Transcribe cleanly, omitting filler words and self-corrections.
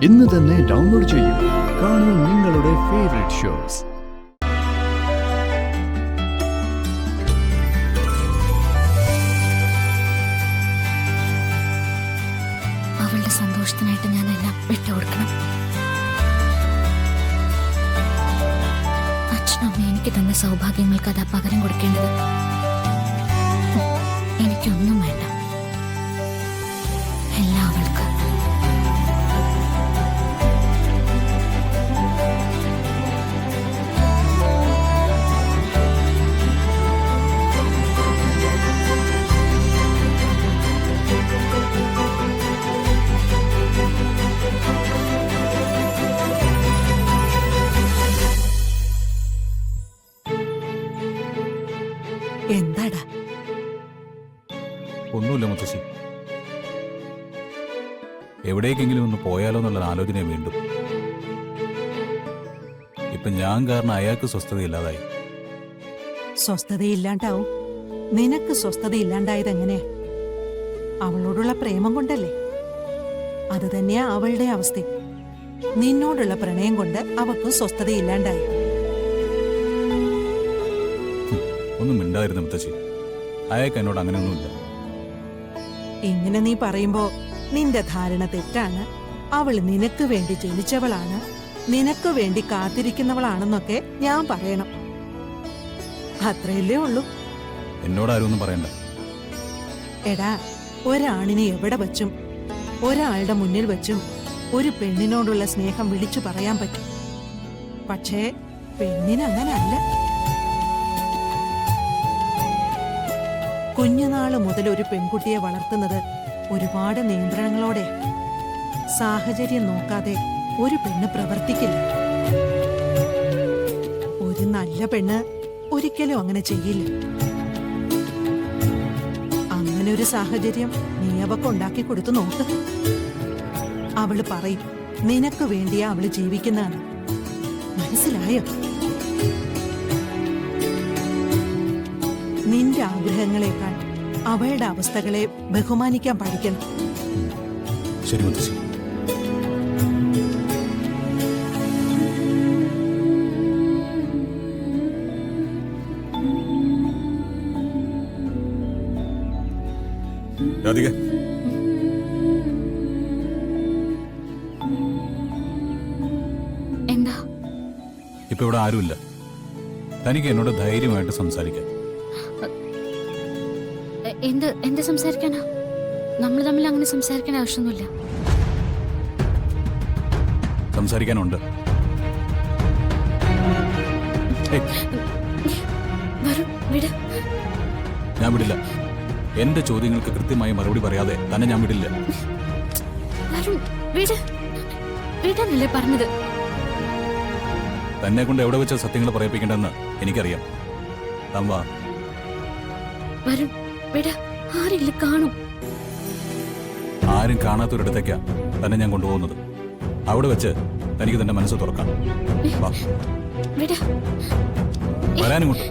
ഇന്ന് തന്നെ ഡൗൺലോഡ് ചെയ്യൂ. കാണൂ നിങ്ങളുടെ ഫേവറേറ്റ് ഷോസ്. അവളുടെ സന്തോഷത്തിനായിട്ട് ഞാൻ എല്ലാം വിട്ടുകൊടുക്കണം. അച്ഛനമ്മ എനിക്ക് തന്ന സൗഭാഗ്യങ്ങൾക്ക് അതാ പകരം കൊടുക്കേണ്ടത്. എനിക്കൊന്നും വേണ്ട, എല്ലാം അവൾക്ക്. എന്താടാ? ഒന്നുമില്ല മുത്തശ്ശി. എവിടേക്കെങ്കിലും ഒന്ന് പോയാലോ എന്നുള്ള ആലോചന വീണ്ടും. ഇപ്പൊ ഞാൻ കാരണം അയാൾക്ക് സ്വസ്ഥതയില്ലാതായി. സ്വസ്ഥതയില്ലാണ്ടാവും. നിനക്ക് സ്വസ്ഥതയില്ലാണ്ടായത് എങ്ങനെയാ? അവളോടുള്ള പ്രേമം കൊണ്ടല്ലേ? അത് തന്നെയാ അവളുടെ അവസ്ഥ. നിന്നോടുള്ള പ്രണയം കൊണ്ട് അവൾക്ക് സ്വസ്ഥതയില്ലാണ്ടായി. ഒന്നും മിണ്ടായിരുന്നു മുത്തശ്ശി. അയാൾക്ക് എന്നോട് അങ്ങനെയൊന്നുമില്ല. ഇങ്ങനെ നീ പറയുമ്പോ നിന്റെ ധാരണ തെറ്റാണ്. അവൾ നിനക്ക് വേണ്ടി ജനിച്ചവളാണ്, നിനക്ക് വേണ്ടി കാത്തിരിക്കുന്നവളാണെന്നൊക്കെ ഞാൻ പറയണം. അത്രയല്ലേ ഉള്ളൂ. എന്നോടാരും ഒന്നും പറയണ്ട. എടാ, ഒരാണിനെ എവിടെ വച്ചും ഒരാളുടെ മുന്നിൽ വച്ചും ഒരു പെണ്ണിനോടുള്ള സ്നേഹം വിളിച്ചു പറയാൻ പറ്റും. പക്ഷേ പെണ്ണിനങ്ങനല്ല. കുഞ്ഞുനാള് മുതൽ ഒരു പെൺകുട്ടിയെ വളർത്തുന്നത് ഒരുപാട് നിയന്ത്രണങ്ങളോടെ. സാഹചര്യം നോക്കാതെ ഒരു പെണ്ണ് പ്രവർത്തിക്കില്ല. ഒരു നല്ല പെണ്ണ് ഒരിക്കലും അങ്ങനെ ചെയ്യില്ല. അങ്ങനെ ഒരു സാഹചര്യം നീ അവക്ക് ഉണ്ടാക്കി കൊടുത്തു നോക്ക്. അവള് പറയും നിനക്ക് വേണ്ടിയാ അവള് ജീവിക്കുന്നതാണ്. മനസ്സിലായോ? നിന്റെ ആഗ്രഹങ്ങളെക്കാൾ അവളുടെ അവസ്ഥകളെ ബഹുമാനിക്കാൻ പഠിക്കണം. ശരി മുത്തശ്ശി. രാധിക, എന്താ? ഇപ്പൊ ഇവിടെ ആരുമില്ല. തനിക്ക് എന്നോട് ധൈര്യമായിട്ട് സംസാരിക്കാം. എന്ത് സംസാരിക്കാനാ? നമ്മൾ തമ്മിൽ അങ്ങനെ സംസാരിക്കാൻ ആവശ്യമൊന്നുമില്ല. സംസാരിക്കാനുണ്ട്. ഞാൻ വിടില്ല. എന്റെ ചോദ്യങ്ങൾക്ക് കൃത്യമായി മറുപടി പറയാതെ തന്നെ ഞാൻ വിടില്ല. വീടാനല്ലേ പറഞ്ഞത്? തന്നെ കൊണ്ട് എവിടെ വെച്ച സത്യങ്ങൾ പറയിപ്പിക്കേണ്ടെന്ന് എനിക്കറിയാം. തമ്പാ ആരെങ്കിലും കാണും. ആരും കാണാത്തൊരിടത്തേക്കാ തന്നെ ഞാൻ കൊണ്ടുപോകുന്നത്. അവിടെ വെച്ച് തനിക്ക് തന്റെ മനസ്സ് തുറക്കാം. വരാനിങ്ങോട്ട്.